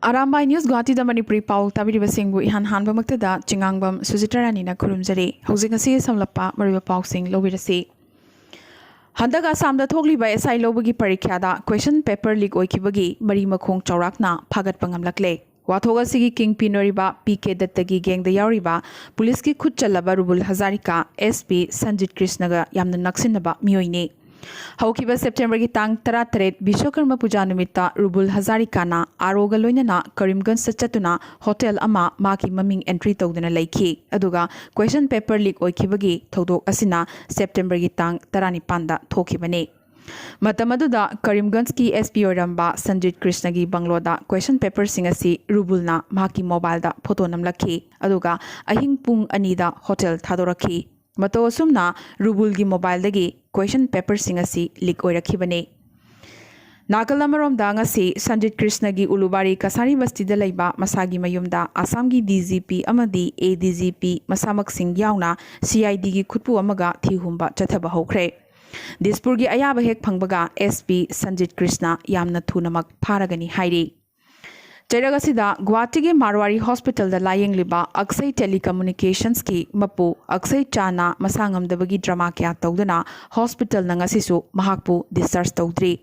Arambai News Guwahati da Manipuri Pao tabiriba singbu ihan hanba maktada chingangbam Sujitarani na kurumjari hojing asi samlappa mariba Pao sing lobirasi Handaga samda thogliba SI lobagi parikyada question paper leak oikibagi mari makhong chaurakna phagat pangamlakle wathoga sigi king pinoriba PK dattagi geng da yauriba police ki khut chalaba Rubul Hazarika SP Sanjit Krishnaga yamna naksinaba miyoine Haukiba September ki tang 13 Bishwakarma Puja Numita Rubul Hazarika na Aroga Loinana Karimganj Sachatuna Hotel Ama Maki Maming entry tawdana laiki aduga question paper leak oikibagi thodok asina September ki tang 19 da thokibane Matamaduda Karimganj ki SP Oramba Sanjit Krishna gi Bangloda question paper singasi Rubulna Maki mobile da photo namlaki aduga ahing pung anida hotel thadoraki Mato sumna Rubul gi mobile dagi question paper singasi leak oirakhibane Nakalamarom da ngasi Sanjit Krishna gi Ulubari Kasari Basti da laiba masagi mayumda Assam gi DGP amadi ADGP masamak sing yauna CID gi khutpu amaga thihumba chathaba hokre Dispur gi ayaba hek phangbaga SP Sanjit Krishna yamna thunamak pharagani hairi Cheragasida Guwahati gi Marwari Hospital da layeng liba Aksai Telecommunications ki mapu Aksai Chana masangam dabagi drama kya tawdana hospital na ngasisu mahakpu discharge tawdri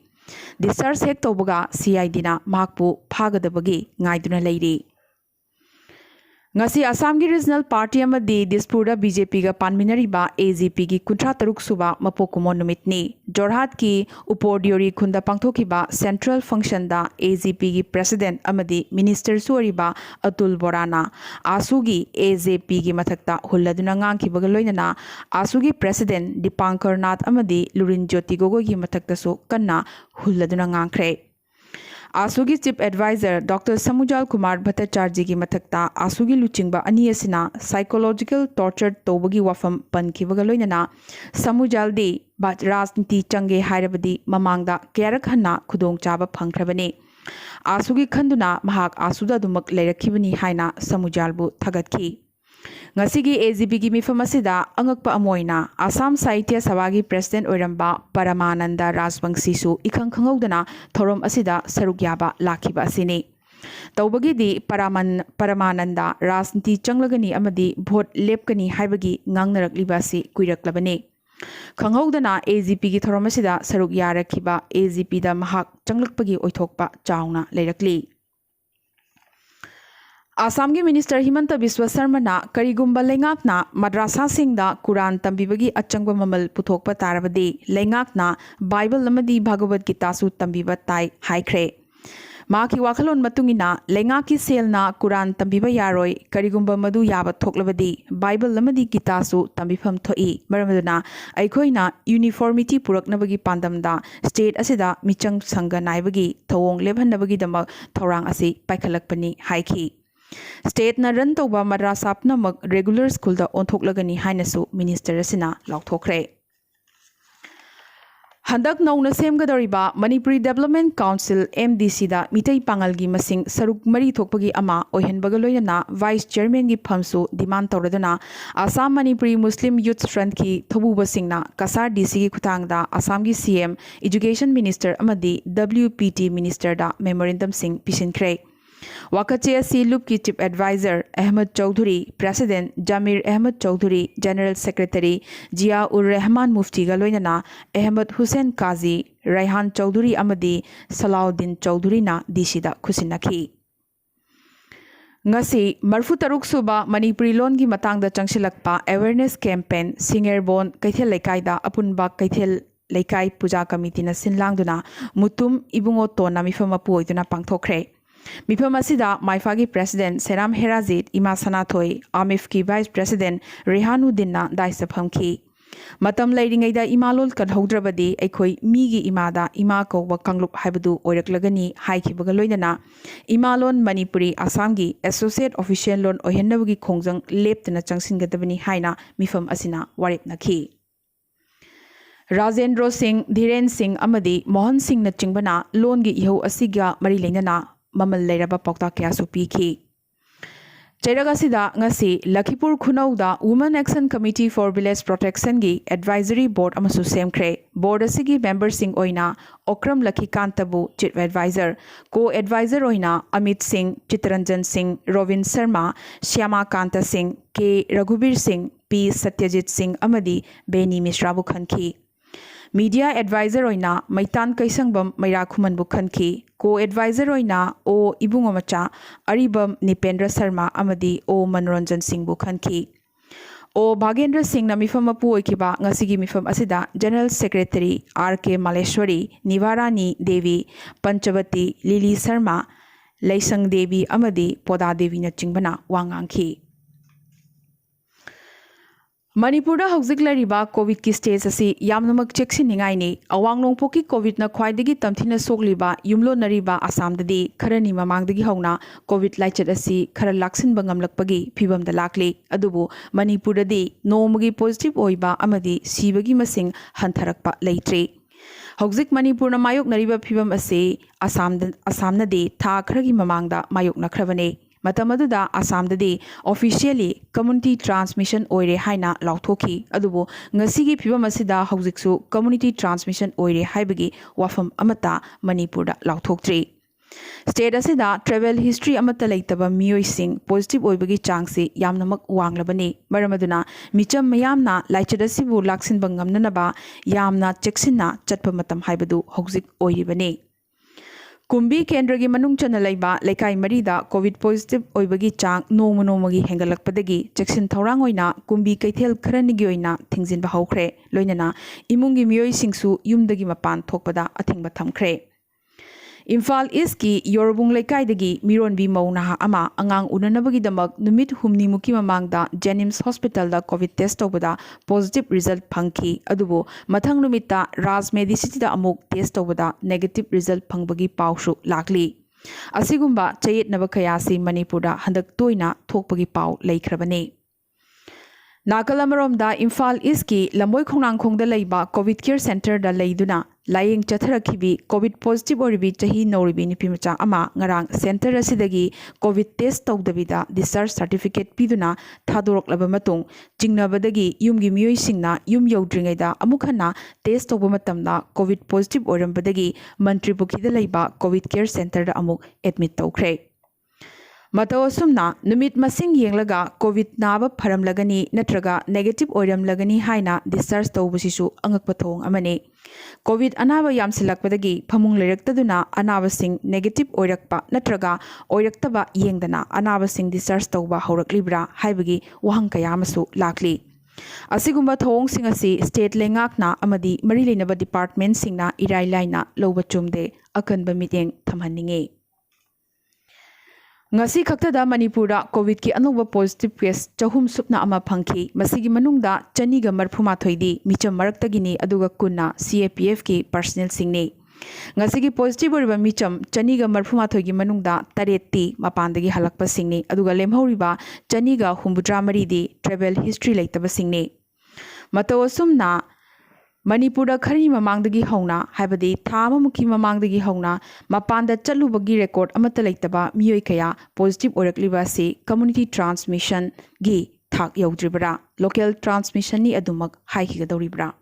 discharge hek tawbaga CID na mahakpu phagadabagi ngaiduna leiri Ngasi Assam gi regional party amadi Dispurda BJP ga panminariba AGP gi kuntra taruk suba mapokumo numitni Jorhat ki Upodiori khunda pangthokiba central function da AGP gi president amadi minister suariba Atul Borana Asugi AJP gi mathakta hulladuna ngangkibaga loinana Asugi president Dipankar Nath amadi Lurin Jyoti Gogoi gi mathakta su kanna hulladuna ngangkhre Asugi Chief Advisor Dr. Samujal Kumar Bhattacharya gi mathakta Asugi luchingba ani asina psychological torture tobagi wafam pankibaga loinana Samujal de rajniti change hairabadi mamangda kyarak hanna khudong chaba phangkhrabani Asugi khanduna mahak asuda dumak leirakibani haina Samujalbu thagatkhi Ngasigi AGP gi mifam asida angakpa amoina Assam Sahitya Sabha gi President Oiramba Paramananda Rajwangsi su ikhang khanghaudana thorom asida saruk yaba lakhiba asini Tawbagi di Paramananda Rajniti changlagani amadi vote lepkani haibagi ngangnarakliba si kuiraklabani Khanghaudana AGP gi thorom asida saruk yarakhiba AGP da mahak changlakpagi oithokpa chauna leirakli Assam gi Minister Himanta Biswa Sarma na karigumba lengak na madrasa singda Quran tambibagi achangba mamal puthokpa tarabadi lengak na Bible lamadi Bhagavad Gita su tambiba tai haikre Maki wakhalon matungina lengaki sel na Quran tambiba yaroi karigumba madu yaba thoklabadi Bible lamadi Gita su tambifam thoi maramaduna aikoina uniformity puraknabagi pandamda state asida michang sangga naibagi thawong lebhannabagi damak thorang asi paikhalakpani haiki State na run tawba madrasa pnamak regular school da onthoklagani hainasu minister asina lauthokre Handak nauna semgadoriba Manipuri Development Council MDC da mitai pangal gi masing saruk mari thokpagi ama ohenbaga loinana vice chairman gi phamsu demand tawradana Assam Manipuri Muslim Youth Front ki thobuba singna Kasar DC gi khutangda Assam gi CM Education Minister amadi WPT Minister da memorandum sing pisinkre Wakache si Loop ki Chief Advisor Ahmed Chaudhuri, President Jamir Ahmed Chaudhuri, General Secretary Jia ur Rahman Mufti ga loinana Ahmed Hussain Qazi, Raihan Chaudhuri amadi Salahuddin Chaudhuri na DC da khusinaki. Ngasi marfu taruk suba Manipuri lon gi matangda changsilakpa awareness campaign Singerbon Kaithel Laikai da apunba Kaithel Laikai Puja Committee na sinlangduna mutum ibungo to na mifama puoiduna pangthokre. Mifam asida Maifagi President Seram Herazit Ima Sanathoi Amif ki Vice President Rehanuddin na daisa phamki Matam leiringaida imalol kadhaudrabadi aikoi migi imada ima kawba kanglup haibadu oiraklagani haikibaga loinana imalon Manipuri Assam gi Associate Official Lon ohennabagi khongjang leptana changsingadabani haina mifam asina waripnakhi Rajendra Singh Dhiren Singh amadi Mohan Singh na chingbana lon gi ihau asiga mari leinana Mamal Leiraba Pokta Kya Supiki Cheragasida ngasi Lakhipur Khunauda Women Action Committee for Village Protection gi Advisory Board amasu semkhre. Board asigi member sing oina Okram Lakhikantabu Chief Advisor, Co-Advisor oina Amit Singh, Chitranjan Singh, Rovin Sharma, Shyama Kanta Singh, K. Raghubir Singh, P. Satyajit Singh amadi Beni Mishrabu khanki. Media Advisor oina Maitan Kaisangbam Maira Khumanbu khanki. Co-Advisor oina O Ibungomacha Aribam Nipendra Sharma amadi O Manoranjan Singh bu khanki. O Bhagendra Singh na mifam apu oikiba ngasigi mifam asida General Secretary R.K. Maleshwari, Nivarani Devi, Panchavati, Lily Sharma, Laisang Devi amadi Poda Devi na chingbana wangangki. Manipur hauzik lariba COVID ki stage asi yamnamak cheksinningai ni awanglongpo ki COVID na khwaidagi tamthina sogliba yumlo nariba Assam dadi kharani mamangdagi hauna COVID laichat asi khara laksinba ngamlakpagi phibamda lakli adubu Manipur dadi nomagi positive oiba amadi sibagi masing hantharakpa leitre. Hauzik Manipur na mayok nariba phibam asi Assam na de tha kharagi mamangda mayok nakhrabane. Matamaduda Assam dadi officially community transmission oire haina lauthoki adubo ngasigi phibam asida haujiksu community transmission oire haibagi wafam amata Manipur da lauthoktre. State asida travel history amata leitaba miyoi sing positive oibagi changse yamnamak wanglabane maramaduna micham mayamna laichadasibu laksin bangamnanaba yamna cheksinna chatpa matam haibadu haujik oiribane. Kumbi Kendragi Manung Chanalaiba, Lekai Marida, COVID positive Oibagi Chang, no Monomagi Hengalakpadagi, Jackson Taurangoina, Kumbi Kaitel Kranigioina, things in Bahokre, Loinana, Imungi Mioi Singsu, Yumdagi Mapan, Tokpada, Ating Batam Kre. Imphal Iski, Yorubung Lekaidagi, Miron B. Maunaha Ama, Angang Unanabagi Damak, Numit Humni Muki Mamangda, Jenims Hospital da COVID test obada, positive result Punky, Adubo, Matang Numita, Ras Medicity da Amuk test obada, negative result Pangbagi Paushu, Lakli. Asigumba, Chayet Nabakayasi, Manipura, Handak Toina, Tokpagi Pau, Laikrabane. Nakalamarom da Imphal Iski, Lamoy Konang Kong da Laiba, COVID Care Center da Laiduna, Lying Chatharakibi, COVID positive oribi Chahi Noribi Nipimacha Ama, Ngarang, Center Asidagi, COVID test Togdavida, discharge certificate Piduna, Tadorok Labamatung, Jingnabadagi, Yumgi Mui Singna, Yum Yodringeda, Amukana, test Obamatamna, COVID positive Orambadagi, Mantri Bukida Laiba, COVID Care Center da Amuk, admit Tokre. Matawasumna, Numit Masing Yenglaga, COVID Naba Param Lagani, Natraga, negative Oram Lagani Haina, discharge Tobusishu, Angakpatong Amane. COVID Anava Yamsilakpadagi, Pamung Lirektaduna, Anava Sing, negative Oirakpa, Natraga, Oiraktaba Yengdana, Anava Sing discharge Toba Horak Libra, Haibagi, Wahankayamasu, Lakli. Asigumba Thong Singasi, State Lengakna, Amadi, Marilinaba Department Singna, Irai Laina, Lobachumde, Akanba Meeting, Tamhaninge. Ngasi khaktada Manipura COVID ki anuba positive case chahum supna ama phangki masigi manungda chaniga marphuma thoidi micham maraktagini aduga kunna CAPF ki personnel singni ngasigi positive oriba micham chaniga marphuma thoigi manungda taretti mapandagi halakpa singni aduga lemhoriba chaniga humbudra maridi travel history leitaba singni matawasumna Manipura khari mamangdagi hauna haibadi thama mukhi mamangdagi hauna mapanda chalubagi record amata leitaba miyoi kaya positive orakliba se community transmission gi thak yaudribra local transmission ni adumak haikigadoribra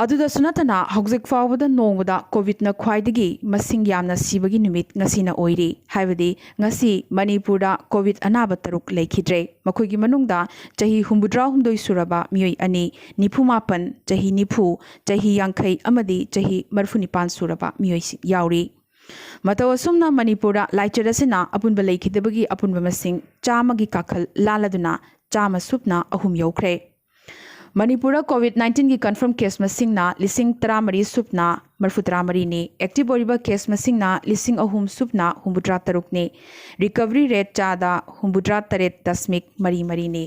aduda sunatana hauzik fawada nongwada COVID na khwaidagi masing yamna sibagi numit ngasina oiri haibadi ngasi Manipura COVID anaba taruk leikhidre makoigi manungda chahi humbudra humdoi suraba miyoi ani nipumapan chahi nipu chahi yangkai amadi chahi marfunipan suraba miyoi yauri matawasumna Manipura laichadasina apunba leikhidabagi apunba masing chamagi kakhal laladuna chama supna ahum yaukre Manipura COVID-19 की confirm case masingna lising taramari supna marfutramari ne active oriba case masingna lising ahum supna humbudra taruk ne recovery rate chada humbudra taret dasmik mari mari ne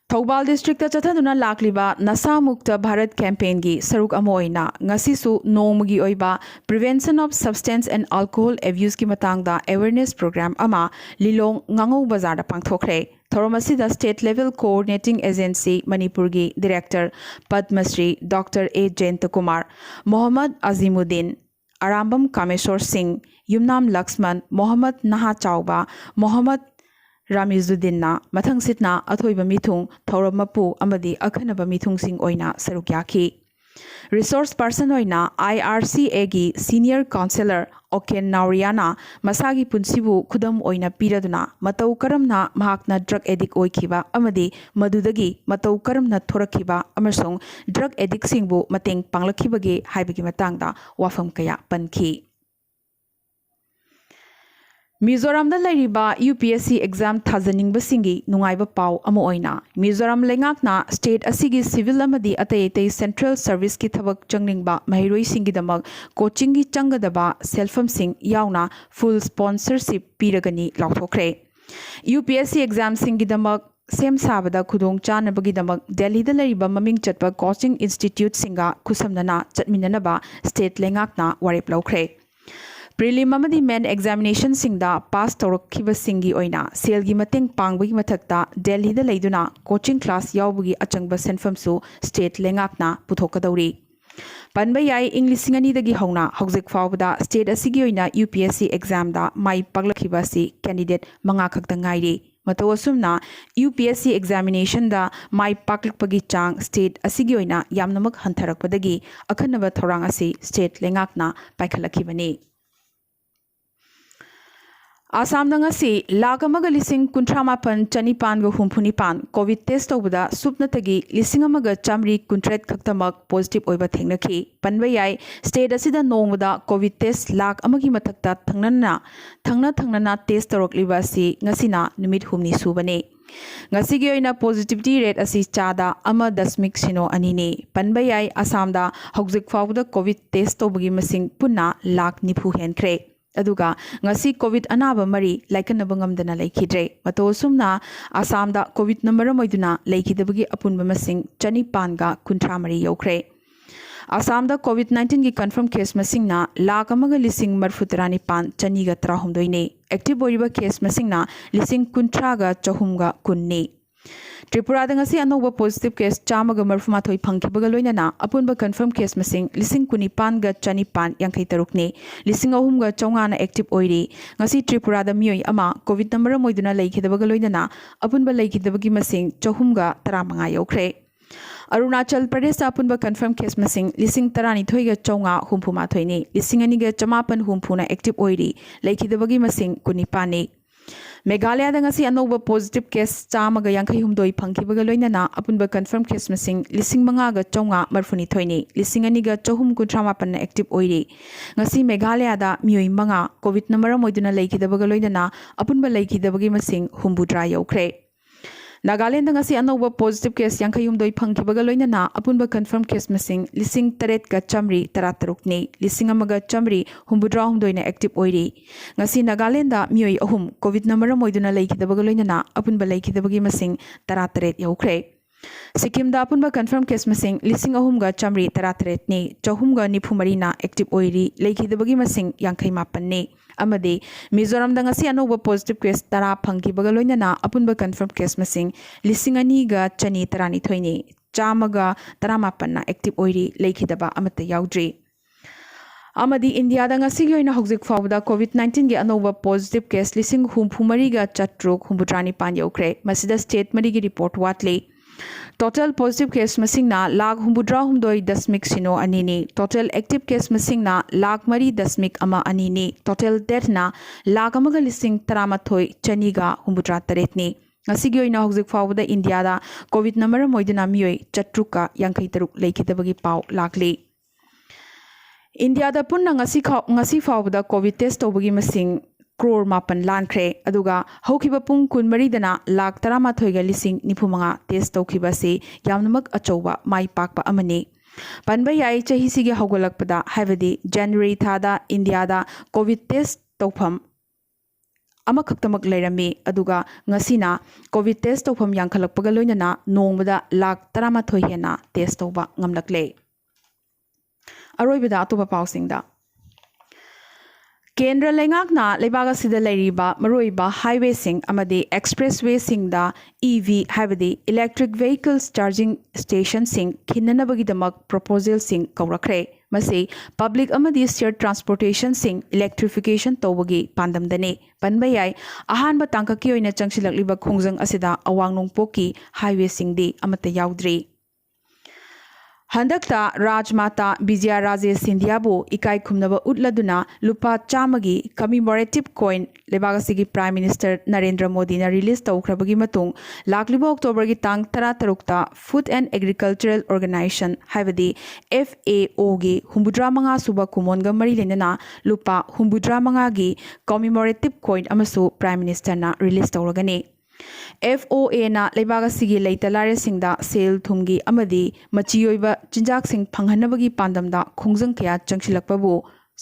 Thoubal district ta chathaduna lakliba nasa mukta Bharat campaign gi saruk amoina ngasisu nomgi oiba prevention of substance and alcohol abuse ki matangda awareness program ama lilong ngangau bazar da pangthokre Thoramasida State Level Coordinating Agency Manipurgi Director Padmasri Dr. A. Jayantakumar Mohammad Azimuddin Arambam Kameshwar Singh, Yumnam Laxman, Mohammad Naha Chauba, Mohammad Ramizuddinna, Mathang Sitna, Athoiba Mithung, Thauram Mapu, Amadi Akhanaba Mithung Singh Oina, Saruk Yaki. Resource person oina IRCA gi Senior Counselor Oken Nauriana Masagi Punsibu Kudam oina piraduna Matau Karamna Mahakna drug addict oikiba amadi Madudagi Matau Karamna Thorakiba Amasong drug addict singbu Mateng Panglakibagi Haibagi Matangda Wafam Kaya Panki. Mizoram da lairiba UPSC exam thazaning basingi nungaiba pau amo oina Mizoram lengakna state asigi civil amadi atay central service ki thabak changningba mahiroi singi damak coaching gi changadaba selfam sing yauna full sponsorship piragani lauthokre UPSC exam singi damak sem sabada khudong chanabagi damak Delhi da lairiba maming chatpa coaching institute singa khusamnana chatminanaba state lengakna warep laukre Prelim amadi main examination singda pass tawrakhiba singi oina selgi mateng pangbagi mathakta Delhi da leiduna coaching class yawbugi achangba senfam su state lengakna puthokadauri Panba yai English singani dagi hauna hawjik fawbada state asigi oina UPSC exam da mai paglakhiba si candidate manga khakta ngairi Mato asumna UPSC examination da mai paklakpagi chang state asigi oina yamnamak hantharakpadagi akhanaba thorang asi state lengakna paikhalakibani Assam ngasi lakamaga lising kuntramapan chanipan go humpunipan COVID test tawbada supnatagi lising amaga chamri kuntret khaktamak positive oiba thengnaki panba yai state asida nongda COVID test lak amagi mathakta thangnana test tarokliba si ngasina numit humni subane ngasi gi oina positivity rate asi chada ama dasmik sino anini panba yai Assam da hawjik fawda COVID test tawbagi masing punna lak nipu henkre Aduga ngasi COVID anaba mari laikanaba ngamdana laikhidre mato sumna Assam da COVID number moiduna laikhidabagi apunba masing chanipan ga kuntra mari yokre Assam da COVID-19 gi confirm case masing na lakh amaga lising marfutarani pan chani ga trahumdoine active boiba case masing na lising kuntra ga chahumga kunni Tripura da ngasi anoba positive case chamaga marfuma thoi phangkibaga loinana apunba confirm case masing lising kunipan ga chanipan yankai tarukne lising ahum ga chongana active oiri ngasi Tripura da mioi ama COVID number moiduna laikhidabaga loinana apunba laikhidabagi masing chahum ga 15 yokre Arunachal Pradesh apunba confirm case masing lising tarani thoiga chonga humpuma thoini lising ani ga chamapan humpuna active oiri laikhidabagi masing kunipani Meghalaya da ngasi anoba positive case chamaga yankai humdoi phangkibaga loinana apunba confirm case masing lising manga ga chonga marfuni thoini lising ani ga chahum kuntramapan active oiri ngasi Meghalaya da mioi manga COVID number moiduna laikhidabaga loinana apunba laikhidabagi masing humbudra yokre Nagaland ngasi anoba positive case yankai humdoi phangkibaga loinana apunba confirm case masing lising taret ga chamri taratarukni lising amaga chamri humbudra humdoina active oiri ngasi Nagaland da mioi ahum COVID number moiduna laikhidabaga loinana apunba laikhidabagi masing tarataret yokre Sikkim da apunba confirm case masing lising ahum ga chamri tarataret ni chahum ga nifumari na active oiri laikhidabagi masing yankai mapan ni Amadi Mizoram da ngasi anoba positive case tara phangkibaga loinana apunba confirm case masing lising ani ga chani tarani thoini chamaga taramapan na active oiri laikhidaba amata yaudri Amadi India da ngasi gi oina hawjik fawda COVID-19 gi anoba positive case lising humphumari ga chatruk humbutrani pan yokre masida state mari gi report watli Total positive case masing na lakh humbudra humdoi dasmik sino anini total active case masing na lakh mari dasmik ama anini total death na lakh amaga lising taramathoi chaniga humbudra taretni ngasigi oina hawjik fawda India da COVID number moiduna mioi chatruka yankai taruk laikhidabagi pau lakli India da punna ngasi fawda COVID test tawbagi masing crore mapan lankre aduga haukiba pung kun maridana lakh taramatoiga lising nifumanga test tawkiba se yamnamak achoba mai pakpa amani panba yai chahi sige haugalakpada haibadi January thada India da COVID test tawpham amakhaktamak leirami aduga ngasina COVID test tawpham yankhalakpaga loinana nongmada lakh taramathoi hena test tawba ngamlakle aroibada atoba pausingda Kendra lengakna lebaga sida leiriba maroiba highway sing amadi expressway sing da EV habadi electric vehicles charging station sing khinanabagi damak proposal sing kaurakre ꯃꯁꯤ public ꯑꯃꯗꯤ share ꯇ꯭ꯔꯥꯟꯁꯄꯣꯔꯇꯦꯁꯟꯁꯤꯡ ꯏꯂꯦꯛꯇ꯭ꯔꯤꯐꯤꯀꯦꯁꯟ ꯇꯧꯕꯒꯤ ꯄꯥꯟꯗꯝꯗꯅꯤ ꯄꯟꯕ ꯌꯥꯏ ꯑꯍꯥꯟꯕ ꯇꯥꯡꯀꯛꯀꯤ ꯑꯣꯏꯅ ꯆꯪꯁꯤꯜꯂꯛꯂꯤꯕ ꯈꯣꯡꯖꯪ ꯑꯁꯤꯗ ꯑꯋꯥꯡ ꯅꯣꯡꯄꯣꯛꯀꯤ ꯍꯥꯏꯋꯦꯁꯤꯡꯗꯤ ꯑꯃꯠꯇ ꯌꯥꯎꯗ꯭ꯔꯤ ꯍꯟꯗꯛꯇ ꯔꯥꯖꯃꯥꯇꯥ ꯕꯤꯖꯌ ꯔꯥꯖꯦ ꯁꯤꯟꯙꯤꯌꯥꯕꯨ ꯏꯀꯥꯏ ꯈꯨꯝꯅꯕ ꯎꯠꯂꯗꯨꯅ ꯂꯨꯄꯥ 100ꯒꯤ ꯀꯃꯤꯃꯣꯔꯦꯇꯤꯕ ꯀꯣꯏꯟ ꯂꯩꯕꯥꯛ ꯑꯁꯤꯒꯤ ꯄ꯭ꯔꯥꯏꯝ ꯃꯤꯅꯤꯁꯇꯔ ꯅꯔꯦꯟꯗ꯭ꯔ ꯃꯣꯗꯤꯅ ꯔꯤꯂꯤꯖ ꯇꯧꯈ꯭ꯔꯕꯒꯤ ꯃꯇꯨꯡ ꯂꯥꯛꯂꯤꯕ ꯑꯣꯛꯇꯣꯕꯔꯒꯤ ꯇꯥꯡ 16ꯇ ꯐꯨꯗ ꯑꯦꯟड ꯑꯦꯒ꯭ꯔꯤꯀꯜꯆꯔꯦꯜ ꯑꯣꯔꯒꯅꯥꯏꯖꯦꯁꯟ ꯍꯥꯏꯕꯗꯤ FAOꯒꯤ 65 ꯁꯨꯕ ꯀꯨꯝꯑꯣꯟꯒ ꯃꯔꯤ ꯂꯩꯅꯅ ꯂꯨꯄꯥ 65ꯒꯤ ꯀꯃꯤꯃꯣꯔꯦꯇꯤꯕ ꯀꯣꯏꯟ ꯑꯃꯁꯨ ꯄ꯭ꯔꯥꯏꯝ ꯃꯤꯅꯤꯁꯇꯔꯅ ꯔꯤꯂꯤꯖ ꯇꯧꯔꯒꯅꯤ FOAꯅ ꯂꯩꯕꯥꯛ ꯑꯁꯤꯒꯤ ꯂꯩꯇ ꯂꯥꯏꯔꯁꯤꯡꯗ ꯁꯦꯜ ꯊꯨꯝꯒꯤ ꯑꯃꯗꯤ ꯃꯆꯤ ꯑꯣꯏꯕ ꯆꯤꯟꯖꯥꯛꯁꯤꯡ ꯐꯪꯍꯟꯅꯕꯒꯤ ꯄꯥꯟꯗꯝꯗ ꯈꯣꯡꯖꯪ ꯀꯌꯥ ꯆꯪꯁꯤꯜꯂꯛꯄꯕꯨ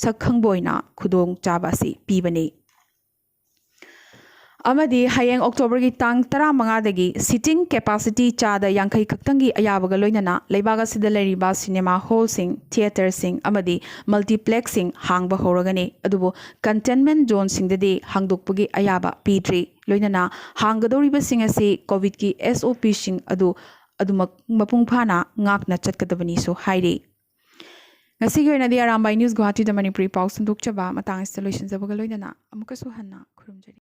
ꯁꯛꯈꯪꯕ ꯑꯣꯏꯅ ꯈꯨꯗꯣꯡꯆꯥꯕ ꯑꯁꯤ ꯄꯤꯕꯅꯤ ꯑꯃꯗꯤ ꯍꯌꯦꯡ ꯑꯣꯛꯇꯣꯕꯔꯒꯤ ꯇꯥꯡ 15ꯗꯒꯤ ꯁꯤꯇꯤꯡ ꯀꯦꯄꯥꯁꯤꯇꯤ ꯆꯥꯗ 50 ꯈꯛꯇꯪꯒꯤ ꯑꯌꯥꯕꯒ ꯂꯣꯏꯅꯅ ꯂꯩꯕꯥꯛ ꯑꯁꯤꯗ ꯂꯩꯔꯤꯕ ꯁꯤꯅꯦꯃꯥ ꯍꯣꯜꯁꯤꯡ ꯊꯤꯌꯦꯇꯔꯁꯤꯡ ꯑꯃꯗꯤ ꯃꯜꯇꯤꯄ꯭ꯂꯦꯛꯁꯁꯤꯡ ꯍꯥꯡꯕ ꯍꯧꯔꯒꯅꯤ ꯑꯗꯨꯕꯨ ꯀꯟꯇꯦꯟꯃꯦꯟꯠ ꯖꯣꯟꯁꯤꯡꯗꯗꯤ ꯍꯥꯡꯗꯣꯛꯄꯒꯤ ꯑꯌꯥꯕ ꯄꯤꯗ꯭ꯔꯤ ꯂꯣꯏꯅꯅ ꯍꯥꯡꯒꯗꯧꯔꯤꯕꯁꯤꯡ ꯑꯁꯤ ꯀꯣꯚꯤꯗꯀꯤ SOPꯁꯤꯡ ꯑꯗꯨꯃꯛ ꯃꯄꯨꯡ ꯐꯥꯅ ꯉꯥꯛꯅ ꯆꯠꯀꯗꯕꯅꯤꯁꯨ ꯍꯥꯏꯔꯤ ꯉꯁꯤꯒꯤ ꯑꯣꯏꯅꯗꯤ ꯑꯔꯥꯝꯕꯥꯏ ꯅ꯭ꯌꯨꯁ ꯒꯨꯋꯥꯍꯥꯇꯤꯗ ꯃꯅꯤꯄꯨꯔꯤ ꯄꯥꯎ ꯁꯟꯗꯣꯛꯆꯕ ꯃꯇꯥꯡ ꯑꯁꯤꯗ ꯂꯣꯏꯁꯤꯟꯖꯕꯒ ꯂꯣꯏꯅꯅ ꯑꯃꯨꯛꯀꯁꯨ ꯍꯟꯅ ꯈꯨꯔꯨꯝꯖꯔꯤ